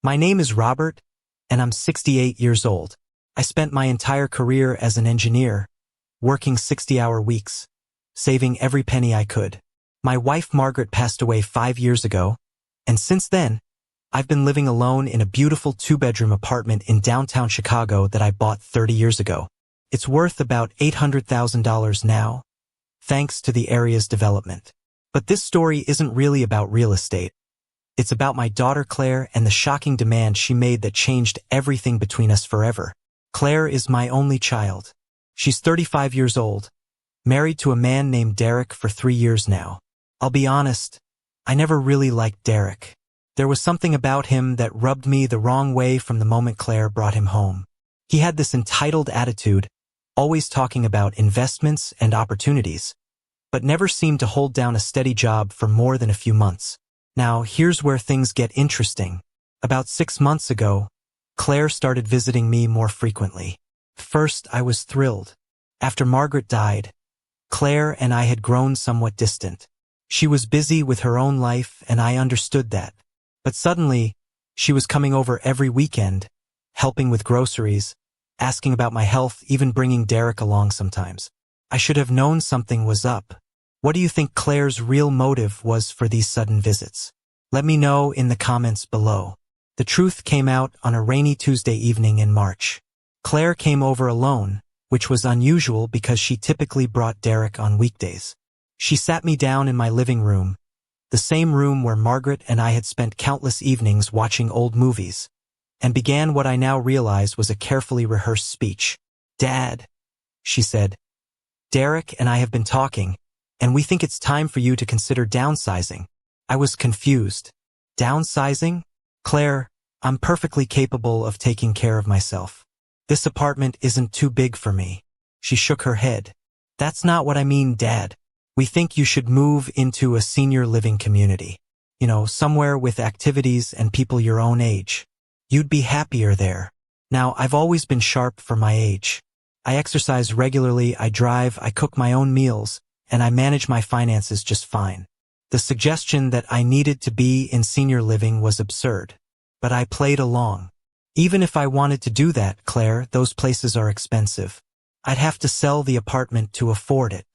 My name is Robert, and I'm 68 years old. I spent my entire career as an engineer, working 60-hour weeks, saving every penny I could. My wife Margaret passed away 5 years ago, and since then, I've been living alone in a beautiful 2-bedroom apartment in downtown Chicago that I bought 30 years ago. It's worth about $800,000 now, thanks to the area's development. But this story isn't really about real estate. It's about my daughter Claire and the shocking demand she made that changed everything between us forever. Claire is my only child. She's 35 years old, married to a man named Derek for 3 years now. I'll be honest, I never really liked Derek. There was something about him that rubbed me the wrong way from the moment Claire brought him home. He had this entitled attitude, always talking about investments and opportunities, but never seemed to hold down a steady job for more than a few months. Now, here's where things get interesting. About 6 months ago, Claire started visiting me more frequently. First, I was thrilled. After Margaret died, Claire and I had grown somewhat distant. She was busy with her own life, and I understood that. But suddenly, she was coming over every weekend, helping with groceries, asking about my health, even bringing Derek along sometimes. I should have known something was up. What do you think Claire's real motive was for these sudden visits? Let me know in the comments below. The truth came out on a rainy Tuesday evening in March. Claire came over alone, which was unusual because she typically brought Derek on weekdays. She sat me down in my living room, the same room where Margaret and I had spent countless evenings watching old movies, and began what I now realize was a carefully rehearsed speech. "Dad," she said, "Derek and I have been talking, and we think it's time for you to consider downsizing." I was confused. Downsizing? Claire, I'm perfectly capable of taking care of myself. This apartment isn't too big for me. She shook her head. That's not what I mean, Dad. We think you should move into a senior living community. Somewhere with activities and people your own age. You'd be happier there. Now, I've always been sharp for my age. I exercise regularly, I drive, I cook my own meals, and I manage my finances just fine. The suggestion that I needed to be in senior living was absurd, but I played along. Even if I wanted to do that, Claire, those places are expensive. I'd have to sell the apartment to afford it.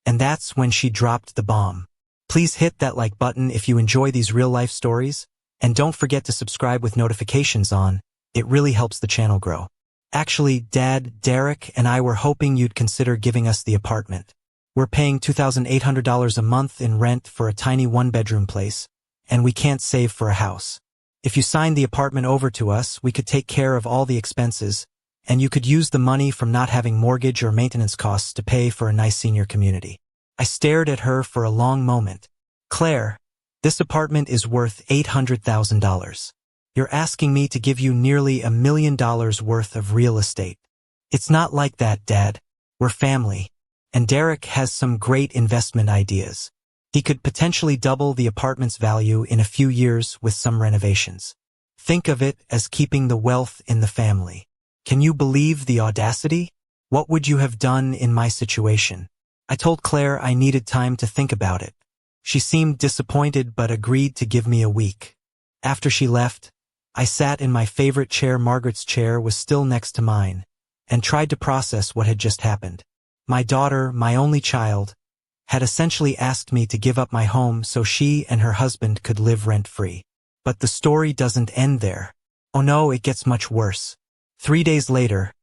And that's when she dropped the bomb. Please hit that like button if you enjoy these real-life stories, and don't forget to subscribe with notifications on. It really helps the channel grow. Actually, Dad, Derek and I were hoping you'd consider giving us the apartment. We're paying $2,800 a month in rent for a tiny 1-bedroom place, and we can't save for a house. If you signed the apartment over to us, we could take care of all the expenses, and you could use the money from not having mortgage or maintenance costs to pay for a nice senior community. I stared at her for a long moment. Claire, this apartment is worth $800,000. You're asking me to give you nearly $1 million worth of real estate. It's not like that, Dad. We're family. And Derek has some great investment ideas. He could potentially double the apartment's value in a few years with some renovations. Think of it as keeping the wealth in the family. Can you believe the audacity? What would you have done in my situation? I told Claire I needed time to think about it. She seemed disappointed but agreed to give me a week. After she left, I sat in my favorite chair. Margaret's chair was still next to mine, and tried to process what had just happened. My daughter, my only child, had essentially asked me to give up my home so she and her husband could live rent-free. But the story doesn't end there. Oh no, it gets much worse. 3 days later,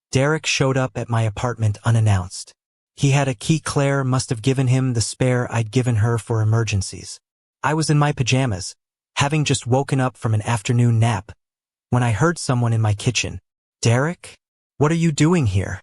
Derek showed up at my apartment unannounced. He had a key. Claire must have given him the spare I'd given her for emergencies. I was in my pajamas, having just woken up from an afternoon nap, when I heard someone in my kitchen. "Derek, what are you doing here?"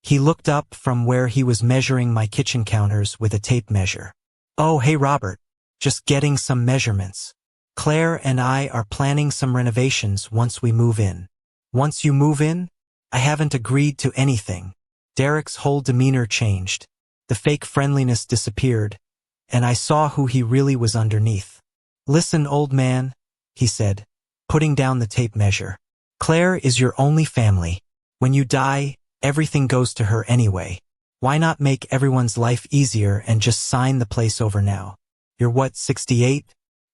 He looked up from where he was measuring my kitchen counters with a tape measure. "Oh, hey Robert, just getting some measurements. Claire and I are planning some renovations once we move in." "Once you move in? I haven't agreed to anything." Derek's whole demeanor changed. The fake friendliness disappeared, and I saw who he really was underneath. "Listen, old man," he said, putting down the tape measure. "Claire is your only family. When you die, everything goes to her anyway. Why not make everyone's life easier and just sign the place over now? You're what, 68?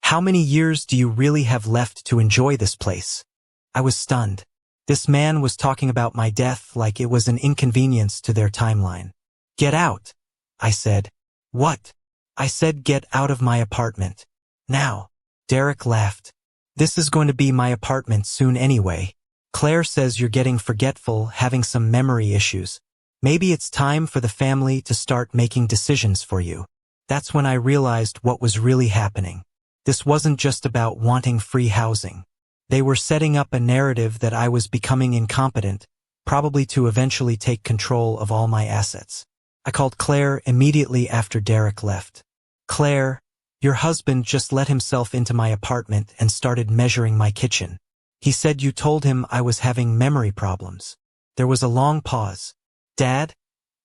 How many years do you really have left to enjoy this place? I was stunned. This man was talking about my death like it was an inconvenience to their timeline. Get out, I said. What? I said get out of my apartment. Now. Derek laughed. This is going to be my apartment soon anyway. Claire says you're getting forgetful, having some memory issues. Maybe it's time for the family to start making decisions for you. That's when I realized what was really happening. This wasn't just about wanting free housing. They were setting up a narrative that I was becoming incompetent, probably to eventually take control of all my assets. I called Claire immediately after Derek left. Claire, your husband just let himself into my apartment and started measuring my kitchen. He said you told him I was having memory problems. There was a long pause. Dad,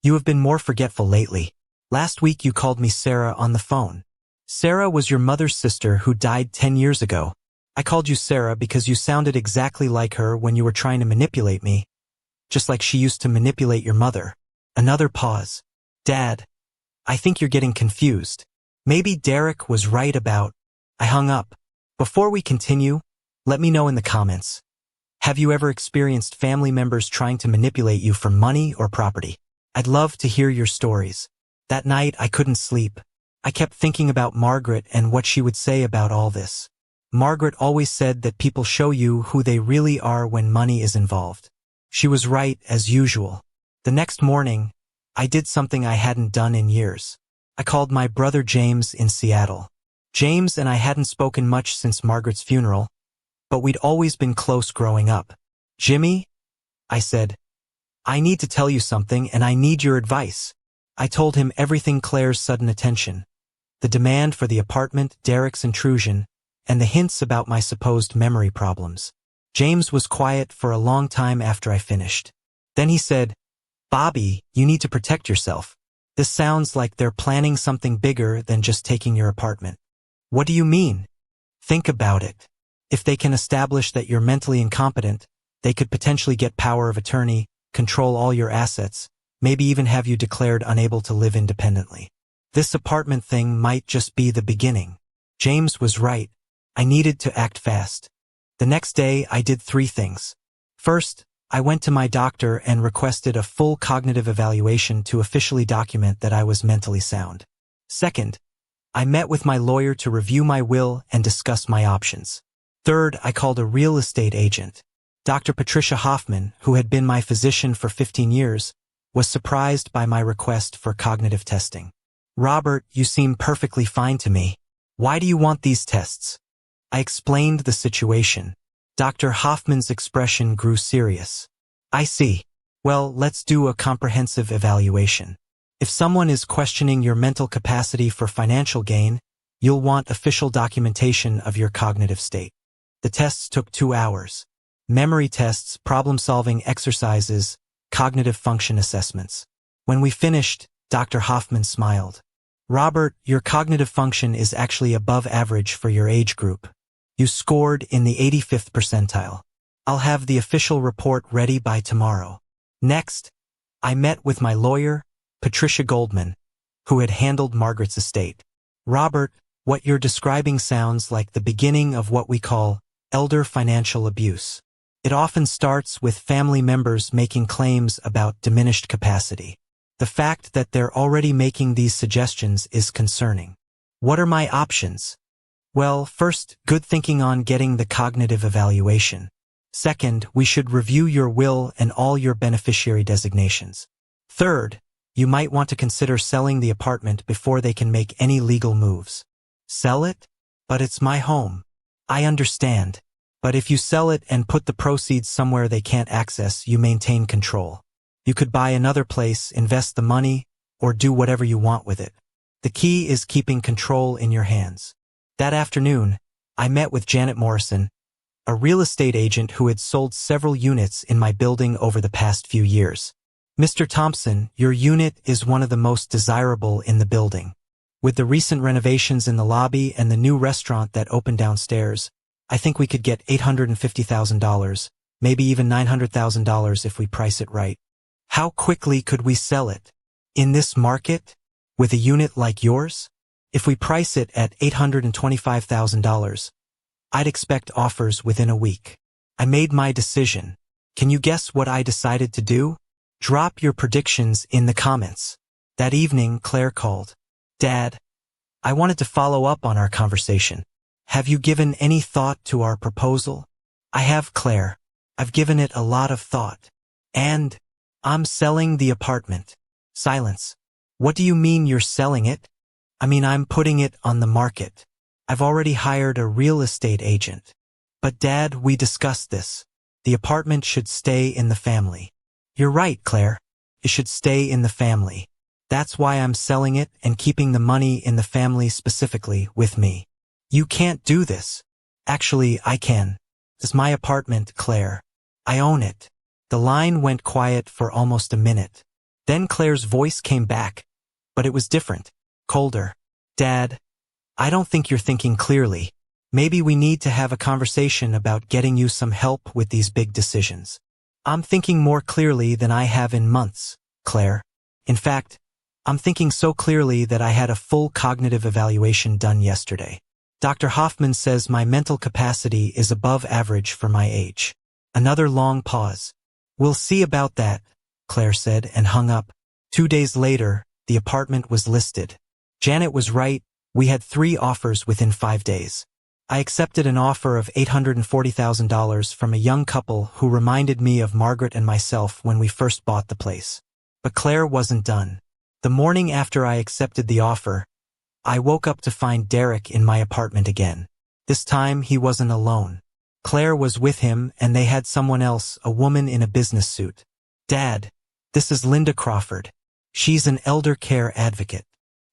you have been more forgetful lately. Last week you called me Sarah on the phone. Sarah was your mother's sister who died 10 years ago. I called you Sarah because you sounded exactly like her when you were trying to manipulate me, just like she used to manipulate your mother. Another pause. Dad, I think you're getting confused. Maybe Derek was right about... I hung up. Before we continue, let me know in the comments. Have you ever experienced family members trying to manipulate you for money or property? I'd love to hear your stories. That night I couldn't sleep. I kept thinking about Margaret and what she would say about all this. Margaret always said that people show you who they really are when money is involved. She was right as usual. The next morning, I did something I hadn't done in years. I called my brother James in Seattle. James and I hadn't spoken much since Margaret's funeral, but we'd always been close growing up. Jimmy, I said, I need to tell you something and I need your advice. I told him everything: Claire's sudden attention, the demand for the apartment, Derek's intrusion, and the hints about my supposed memory problems. James was quiet for a long time after I finished. Then he said, Bobby, you need to protect yourself. This sounds like they're planning something bigger than just taking your apartment. What do you mean? Think about it. If they can establish that you're mentally incompetent, they could potentially get power of attorney, control all your assets, maybe even have you declared unable to live independently. This apartment thing might just be the beginning. James was right. I needed to act fast. The next day, I did 3 things. First, I went to my doctor and requested a full cognitive evaluation to officially document that I was mentally sound. Second, I met with my lawyer to review my will and discuss my options. Third, I called a real estate agent. Dr. Patricia Hoffman, who had been my physician for 15 years, was surprised by my request for cognitive testing. Robert, you seem perfectly fine to me. Why do you want these tests? I explained the situation. Dr. Hoffman's expression grew serious. I see. Well, let's do a comprehensive evaluation. If someone is questioning your mental capacity for financial gain, you'll want official documentation of your cognitive state. The tests took 2 hours. Memory tests, problem-solving exercises, cognitive function assessments. When we finished, Dr. Hoffman smiled. Robert, your cognitive function is actually above average for your age group. You scored in the 85th percentile. I'll have the official report ready by tomorrow. Next, I met with my lawyer, Patricia Goldman, who had handled Margaret's estate. Robert, what you're describing sounds like the beginning of what we call elder financial abuse. It often starts with family members making claims about diminished capacity. The fact that they're already making these suggestions is concerning. What are my options? Well, first, good thinking on getting the cognitive evaluation. Second, we should review your will and all your beneficiary designations. Third, you might want to consider selling the apartment before they can make any legal moves. Sell it? But it's my home. I understand. But if you sell it and put the proceeds somewhere they can't access, you maintain control. You could buy another place, invest the money, or do whatever you want with it. The key is keeping control in your hands. That afternoon, I met with Janet Morrison, a real estate agent who had sold several units in my building over the past few years. Mr. Thompson, your unit is one of the most desirable in the building. With the recent renovations in the lobby and the new restaurant that opened downstairs, I think we could get $850,000, maybe even $900,000 if we price it right. How quickly could we sell it? In this market? With a unit like yours? If we price it at $825,000, I'd expect offers within a week. I made my decision. Can you guess what I decided to do? Drop your predictions in the comments. That evening, Claire called. Dad, I wanted to follow up on our conversation. Have you given any thought to our proposal? I have, Claire. I've given it a lot of thought. And I'm selling the apartment. Silence. What do you mean you're selling it? I mean, I'm putting it on the market. I've already hired a real estate agent. But Dad, we discussed this. The apartment should stay in the family. You're right, Claire. It should stay in the family. That's why I'm selling it and keeping the money in the family, specifically with me. You can't do this. Actually, I can. It's my apartment, Claire. I own it. The line went quiet for almost a minute. Then Claire's voice came back, but it was different, colder. Dad, I don't think you're thinking clearly. Maybe we need to have a conversation about getting you some help with these big decisions. I'm thinking more clearly than I have in months, Claire. In fact, I'm thinking so clearly that I had a full cognitive evaluation done yesterday. Dr. Hoffman says my mental capacity is above average for my age. Another long pause. We'll see about that, Claire said and hung up. 2 days later, the apartment was listed. Janet was right. We had 3 offers within 5 days. I accepted an offer of $840,000 from a young couple who reminded me of Margaret and myself when we first bought the place. But Claire wasn't done. The morning after I accepted the offer, I woke up to find Derek in my apartment again. This time he wasn't alone. Claire was with him and they had someone else, a woman in a business suit. Dad, this is Linda Crawford. She's an elder care advocate.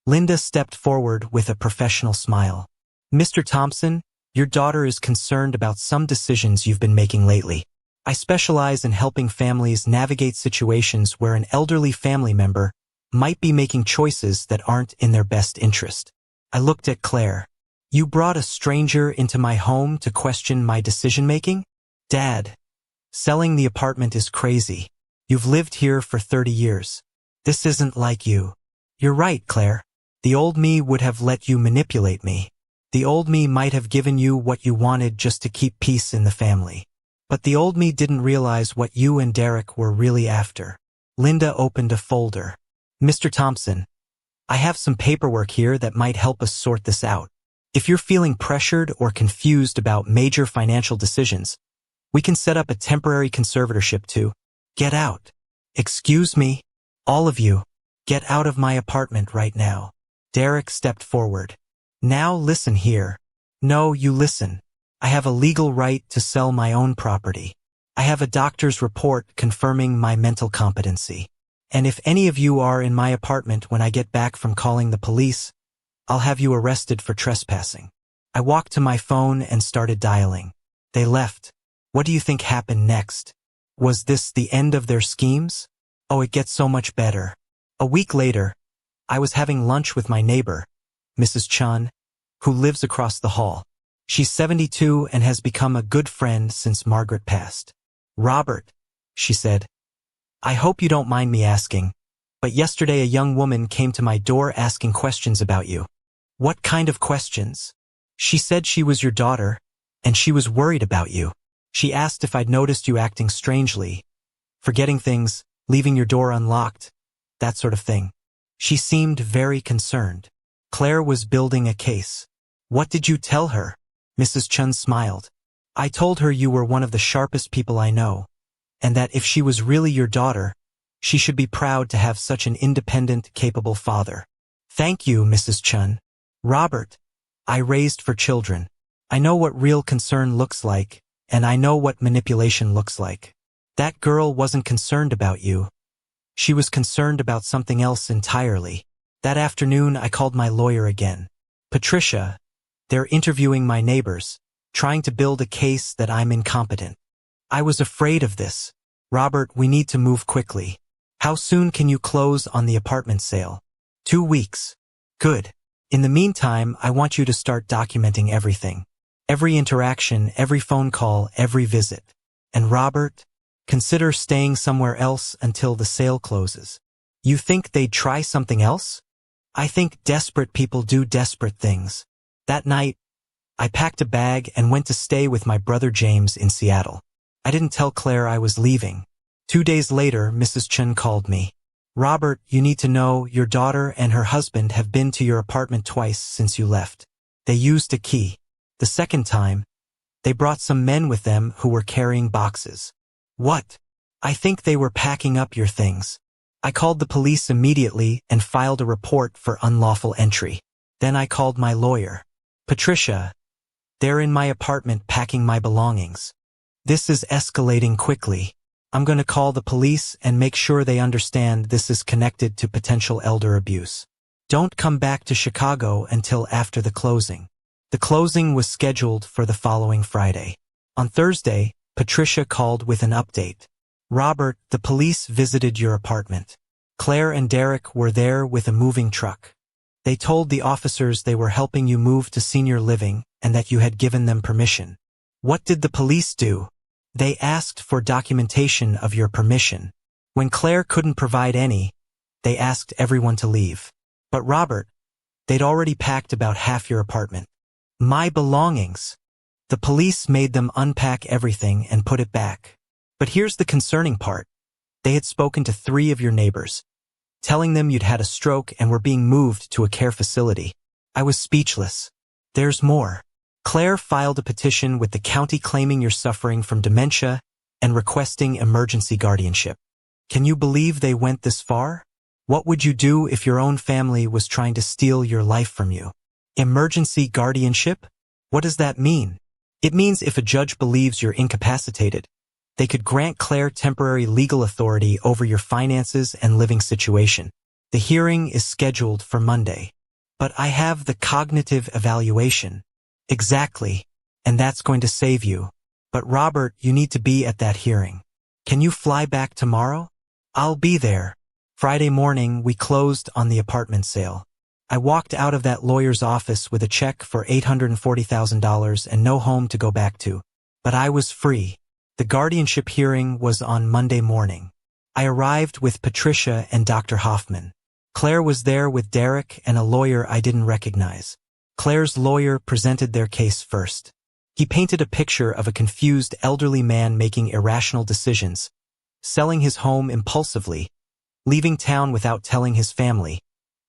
Linda stepped forward with a professional smile. Mr. Thompson, your daughter is concerned about some decisions you've been making lately. I specialize in helping families navigate situations where an elderly family member might be making choices that aren't in their best interest. I looked at Claire. You brought a stranger into my home to question my decision-making? Dad, selling the apartment is crazy. You've lived here for 30 years. This isn't like you. You're right, Claire. The old me would have let you manipulate me. The old me might have given you what you wanted just to keep peace in the family. But the old me didn't realize what you and Derek were really after. Linda opened a folder. Mr. Thompson, I have some paperwork here that might help us sort this out. If you're feeling pressured or confused about major financial decisions, we can set up a temporary conservatorship to get out. Excuse me, all of you, get out of my apartment right now. Derek stepped forward. Now listen here. No, you listen. I have a legal right to sell my own property. I have a doctor's report confirming my mental competency. And if any of you are in my apartment when I get back from calling the police, I'll have you arrested for trespassing. I walked to my phone and started dialing. They left. What do you think happened next? Was this the end of their schemes? Oh, it gets so much better. A week later, I was having lunch with my neighbor, Mrs. Chun, who lives across the hall. She's 72 and has become a good friend since Margaret passed. Robert, she said, I hope you don't mind me asking, but yesterday a young woman came to my door asking questions about you. What kind of questions? She said she was your daughter, and she was worried about you. She asked if I'd noticed you acting strangely, forgetting things, leaving your door unlocked, that sort of thing. She seemed very concerned. Claire was building a case. What did you tell her? Mrs. Chun smiled. I told her you were one of the sharpest people I know, and that if she was really your daughter, she should be proud to have such an independent, capable father. Thank you, Mrs. Chun. Robert, I raised 4 children. I know what real concern looks like, and I know what manipulation looks like. That girl wasn't concerned about you. She was concerned about something else entirely. That afternoon, I called my lawyer again. Patricia, they're interviewing my neighbors, trying to build a case that I'm incompetent. I was afraid of this. Robert, we need to move quickly. How soon can you close on the apartment sale? 2 weeks. Good. In the meantime, I want you to start documenting everything. Every interaction, every phone call, every visit. And Robert, consider staying somewhere else until the sale closes. You think they'd try something else? I think desperate people do desperate things. That night, I packed a bag and went to stay with my brother James in Seattle. I didn't tell Claire I was leaving. 2 days later, Mrs. Chen called me. Robert, you need to know your daughter and her husband have been to your apartment twice since you left. They used a key. The second time, they brought some men with them who were carrying boxes. What? I think they were packing up your things. I called the police immediately and filed a report for unlawful entry. Then I called my lawyer. Patricia, they're in my apartment packing my belongings. This is escalating quickly. I'm going to call the police and make sure they understand this is connected to potential elder abuse. Don't come back to Chicago until after the closing. The closing was scheduled for the following Friday. On Thursday, Patricia called with an update. Robert, the police visited your apartment. Claire and Derek were there with a moving truck. They told the officers they were helping you move to senior living and that you had given them permission. What did the police do? They asked for documentation of your permission. When Claire couldn't provide any, they asked everyone to leave. But Robert, they'd already packed about half your apartment. My belongings. The police made them unpack everything and put it back. But here's the concerning part. They had spoken to 3 of your neighbors, telling them you'd had a stroke and were being moved to a care facility. I was speechless. There's more. Claire filed a petition with the county claiming you're suffering from dementia and requesting emergency guardianship. Can you believe they went this far? What would you do if your own family was trying to steal your life from you? Emergency guardianship? What does that mean? It means if a judge believes you're incapacitated, they could grant Claire temporary legal authority over your finances and living situation. The hearing is scheduled for Monday. But I have the cognitive evaluation. Exactly. And that's going to save you. But Robert, you need to be at that hearing. Can you fly back tomorrow? I'll be there. Friday morning, we closed on the apartment sale. I walked out of that lawyer's office with a check for $840,000 and no home to go back to. But I was free. The guardianship hearing was on Monday morning. I arrived with Patricia and Dr. Hoffman. Claire was there with Derek and a lawyer I didn't recognize. Claire's lawyer presented their case first. He painted a picture of a confused elderly man making irrational decisions, selling his home impulsively, leaving town without telling his family,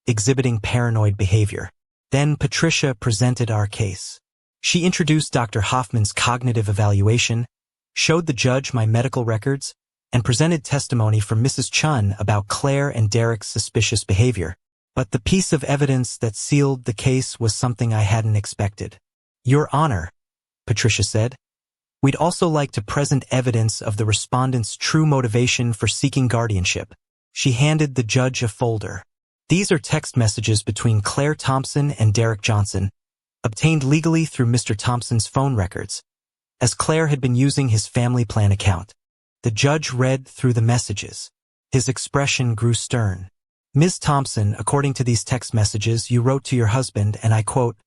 exhibiting paranoid behavior. Then Patricia presented our case. She introduced Dr. Hoffman's cognitive evaluation, showed the judge my medical records, and presented testimony from Mrs. Chun about Claire and Derek's suspicious behavior. But the piece of evidence that sealed the case was something I hadn't expected. Your Honor, Patricia said, we'd also like to present evidence of the respondent's true motivation for seeking guardianship. She handed the judge a folder. These are text messages between Claire Thompson and Derek Johnson, obtained legally through Mr. Thompson's phone records, as Claire had been using his family plan account. The judge read through the messages. His expression grew stern. Ms. Thompson, according to these text messages, you wrote to your husband, and I quote,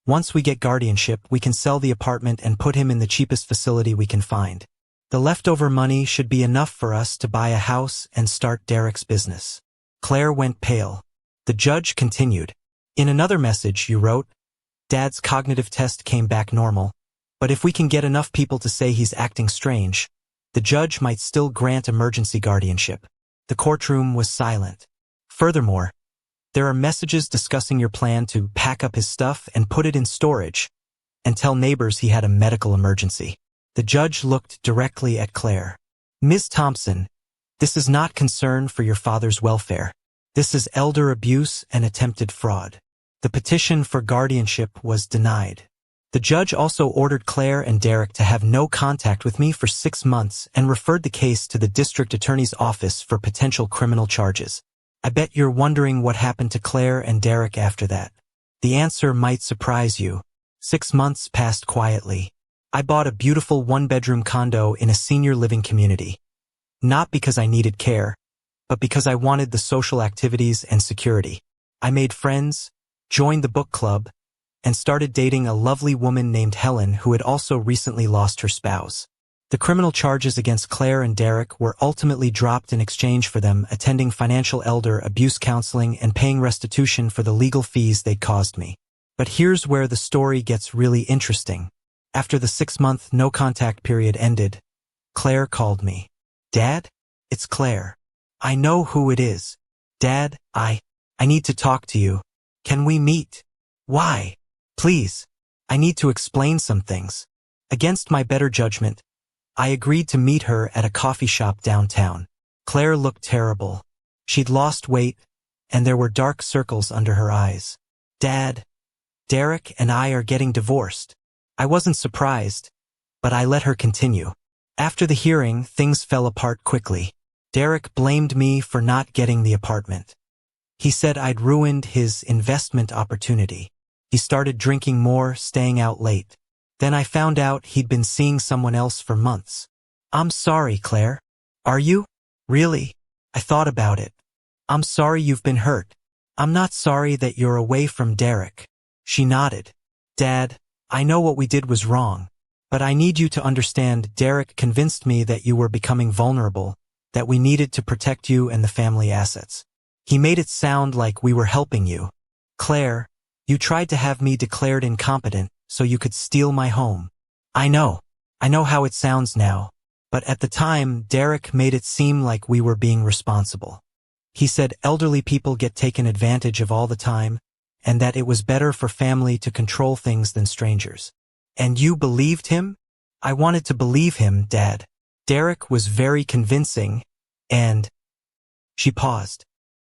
once we get guardianship, we can sell the apartment and put him in the cheapest facility we can find. The leftover money should be enough for us to buy a house and start Derek's business. Claire went pale. The judge continued. In another message you wrote, Dad's cognitive test came back normal, but if we can get enough people to say he's acting strange, the judge might still grant emergency guardianship. The courtroom was silent. Furthermore, there are messages discussing your plan to pack up his stuff and put it in storage and tell neighbors he had a medical emergency. The judge looked directly at Claire. Ms. Thompson, this is not concern for your father's welfare. This is elder abuse and attempted fraud. The petition for guardianship was denied. The judge also ordered Claire and Derek to have no contact with me for 6 months and referred the case to the district attorney's office for potential criminal charges. I bet you're wondering what happened to Claire and Derek after that. The answer might surprise you. 6 months passed quietly. I bought a beautiful 1-bedroom condo in a senior living community. Not because I needed care, but because I wanted the social activities and security. I made friends, joined the book club, and started dating a lovely woman named Helen who had also recently lost her spouse. The criminal charges against Claire and Derek were ultimately dropped in exchange for them attending financial elder abuse counseling and paying restitution for the legal fees they'd caused me. But here's where the story gets really interesting. After the 6-month no-contact period ended, Claire called me. "Dad? It's Claire. I know who it is. Dad, I need to talk to you. Can we meet?" "Why?" "Please. I need to explain some things." Against my better judgment, I agreed to meet her at a coffee shop downtown. Claire looked terrible. She'd lost weight, and there were dark circles under her eyes. "Dad, Derek and I are getting divorced." I wasn't surprised, but I let her continue. After the hearing, things fell apart quickly. Derek blamed me for not getting the apartment. He said I'd ruined his investment opportunity. He started drinking more, staying out late. Then I found out he'd been seeing someone else for months. "I'm sorry, Claire." "Are you? Really?" I thought about it. "I'm sorry you've been hurt. I'm not sorry that you're away from Derek." She nodded. "Dad, I know what we did was wrong, but I need you to understand Derek convinced me that you were becoming vulnerable, that we needed to protect you and the family assets. He made it sound like we were helping you. Claire, you tried to have me declared incompetent so you could steal my home. I know how it sounds now, but at the time, Derek made it seem like we were being responsible. He said elderly people get taken advantage of all the time, and that it was better for family to control things than strangers. And you believed him?" "I wanted to believe him, Dad. Derek was very convincing, and—" She paused.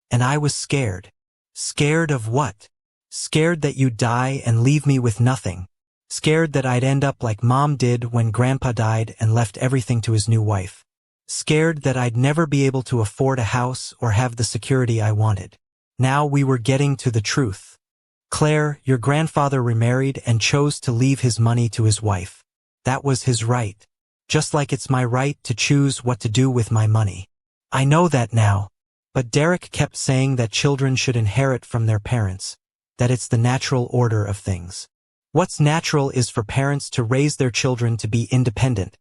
"And I was scared." "Scared of what?" "Scared that you'd die and leave me with nothing. Scared that I'd end up like Mom did when Grandpa died and left everything to his new wife. Scared that I'd never be able to afford a house or have the security I wanted." Now we were getting to the truth. "Claire, your grandfather remarried and chose to leave his money to his wife. That was his right. Just like it's my right to choose what to do with my money. I know that now. But Derek kept saying that children should inherit from their parents, that it's the natural order of things. What's natural is for parents to raise their children to be independent,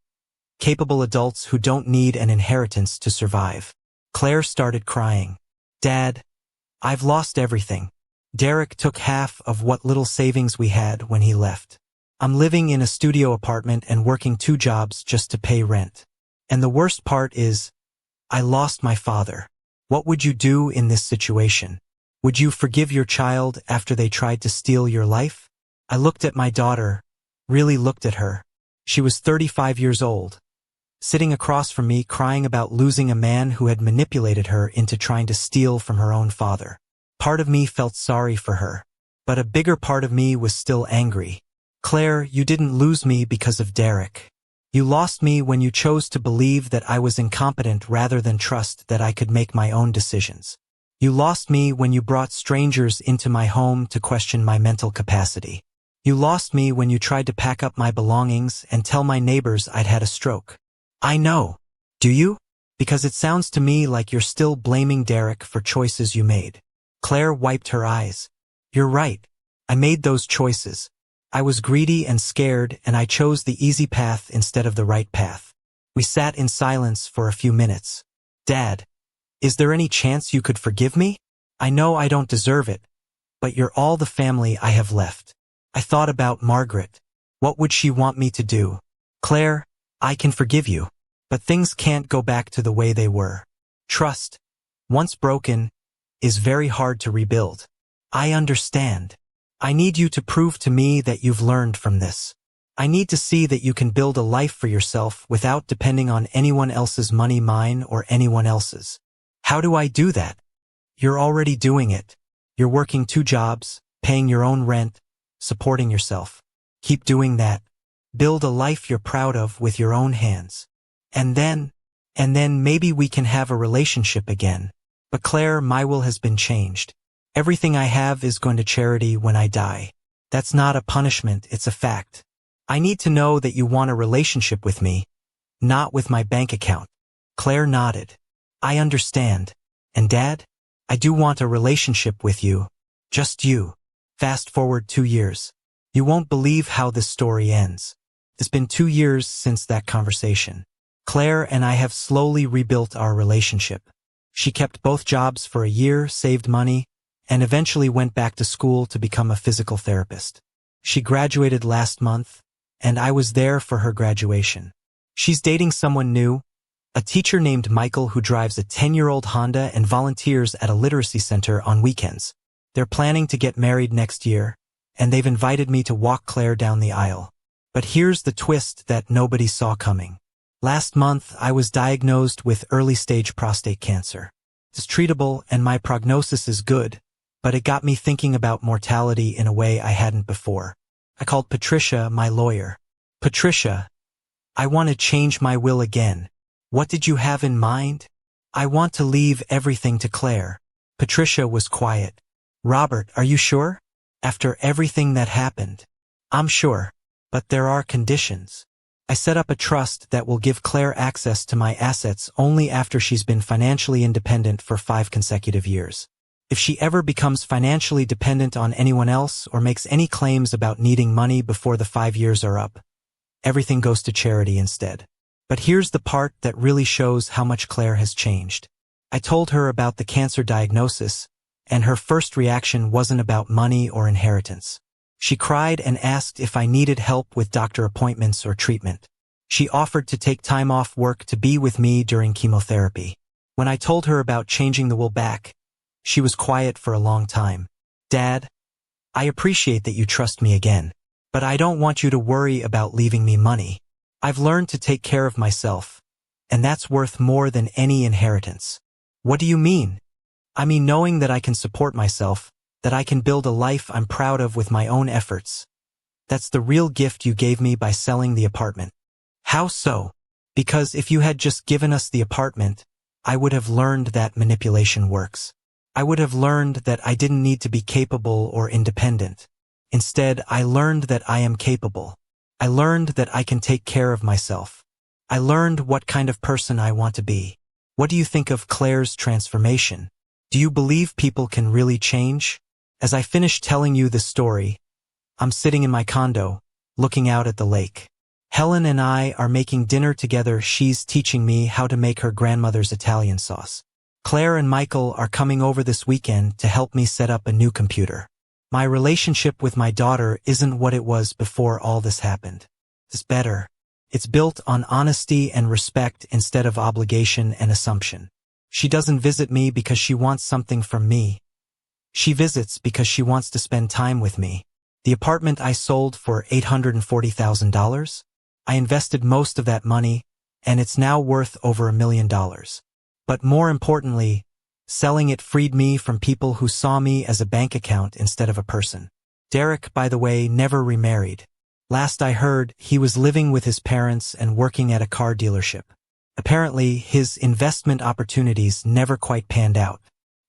capable adults who don't need an inheritance to survive." Claire started crying. "Dad, I've lost everything. Derek took half of what little savings we had when he left. I'm living in a studio apartment and working 2 jobs just to pay rent. And the worst part is, I lost my father. What would you do in this situation? Would you forgive your child after they tried to steal your life?" I looked at my daughter, really looked at her. She was 35 years old, sitting across from me crying about losing a man who had manipulated her into trying to steal from her own father. Part of me felt sorry for her, but a bigger part of me was still angry. "Claire, you didn't lose me because of Derek. You lost me when you chose to believe that I was incompetent rather than trust that I could make my own decisions. You lost me when you brought strangers into my home to question my mental capacity. You lost me when you tried to pack up my belongings and tell my neighbors I'd had a stroke." "I know. Do you? Because it sounds to me like you're still blaming Derek for choices you made." Claire wiped her eyes. "You're right. I made those choices. I was greedy and scared, and I chose the easy path instead of the right path." We sat in silence for a few minutes. "Dad, is there any chance you could forgive me? I know I don't deserve it, but you're all the family I have left." I thought about Margaret. What would she want me to do? "Claire, I can forgive you, but things can't go back to the way they were. Trust, once broken, is very hard to rebuild. I understand. I need you to prove to me that you've learned from this. I need to see that you can build a life for yourself without depending on anyone else's money, mine or anyone else's." "How do I do that?" "You're already doing it. You're working 2 jobs, paying your own rent, supporting yourself. Keep doing that. Build a life you're proud of with your own hands. And then maybe we can have a relationship again. But Claire, my will has been changed. Everything I have is going to charity when I die. That's not a punishment, it's a fact. I need to know that you want a relationship with me, not with my bank account." Claire nodded. "I understand. And Dad, I do want a relationship with you. Just you. Fast forward 2 years. You won't believe how this story ends. It's been 2 years since that conversation. Claire and I have slowly rebuilt our relationship. She kept both jobs for a year, saved money, and eventually went back to school to become a physical therapist. She graduated last month, and I was there for her graduation. She's dating someone new, a teacher named Michael who drives a 10-year-old Honda and volunteers at a literacy center on weekends. They're planning to get married next year, and they've invited me to walk Claire down the aisle. But here's the twist that nobody saw coming. Last month, I was diagnosed with early-stage prostate cancer. It's treatable and my prognosis is good, but it got me thinking about mortality in a way I hadn't before. I called Patricia, my lawyer. Patricia, I want to change my will again. What did you have in mind? I want to leave everything to Claire. Patricia was quiet. Robert, are you sure? After everything that happened? I'm sure, but there are conditions. I set up a trust that will give Claire access to my assets only after she's been financially independent for 5 consecutive years. If she ever becomes financially dependent on anyone else or makes any claims about needing money before the 5 years are up, everything goes to charity instead. But here's the part that really shows how much Claire has changed. I told her about the cancer diagnosis, and her first reaction wasn't about money or inheritance. She cried and asked if I needed help with doctor appointments or treatment. She offered to take time off work to be with me during chemotherapy. When I told her about changing the will back, she was quiet for a long time. Dad, I appreciate that you trust me again, but I don't want you to worry about leaving me money. I've learned to take care of myself, and that's worth more than any inheritance. What do you mean? I mean knowing that I can support myself, that I can build a life I'm proud of with my own efforts. That's the real gift you gave me by selling the apartment. How so? Because if you had just given us the apartment, I would have learned that manipulation works. I would have learned that I didn't need to be capable or independent. Instead, I learned that I am capable. I learned that I can take care of myself. I learned what kind of person I want to be. What do you think of Claire's transformation? Do you believe people can really change? As I finish telling you the story, I'm sitting in my condo, looking out at the lake. Helen and I are making dinner together. She's teaching me how to make her grandmother's Italian sauce. Claire and Michael are coming over this weekend to help me set up a new computer. My relationship with my daughter isn't what it was before all this happened. It's better. It's built on honesty and respect instead of obligation and assumption. She doesn't visit me because she wants something from me. She visits because she wants to spend time with me. The apartment I sold for $840,000? I invested most of that money, and it's now worth over $1 million. But more importantly, selling it freed me from people who saw me as a bank account instead of a person. Derek, by the way, never remarried. Last I heard, he was living with his parents and working at a car dealership. Apparently, his investment opportunities never quite panned out.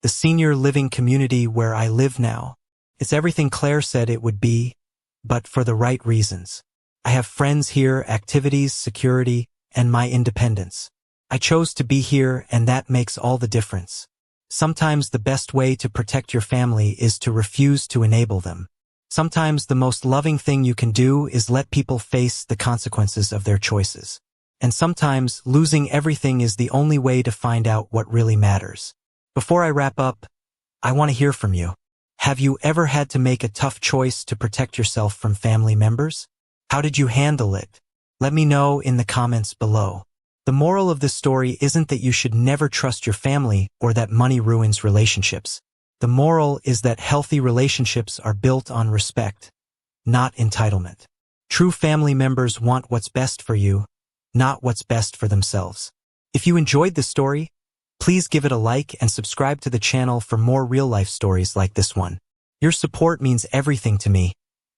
The senior living community where I live now, it's everything Claire said it would be, but for the right reasons. I have friends here, activities, security, and my independence. I chose to be here, and that makes all the difference. Sometimes the best way to protect your family is to refuse to enable them. Sometimes the most loving thing you can do is let people face the consequences of their choices. And sometimes losing everything is the only way to find out what really matters. Before I wrap up, I want to hear from you. Have you ever had to make a tough choice to protect yourself from family members? How did you handle it? Let me know in the comments below. The moral of this story isn't that you should never trust your family or that money ruins relationships. The moral is that healthy relationships are built on respect, not entitlement. True family members want what's best for you, not what's best for themselves. If you enjoyed this story, please give it a like and subscribe to the channel for more real-life stories like this one. Your support means everything to me,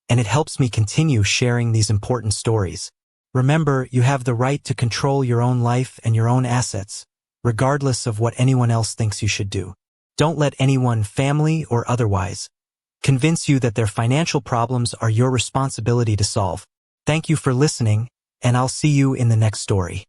and it helps me continue sharing these important stories. Remember, you have the right to control your own life and your own assets, regardless of what anyone else thinks you should do. Don't let anyone, family or otherwise, convince you that their financial problems are your responsibility to solve. Thank you for listening, and I'll see you in the next story.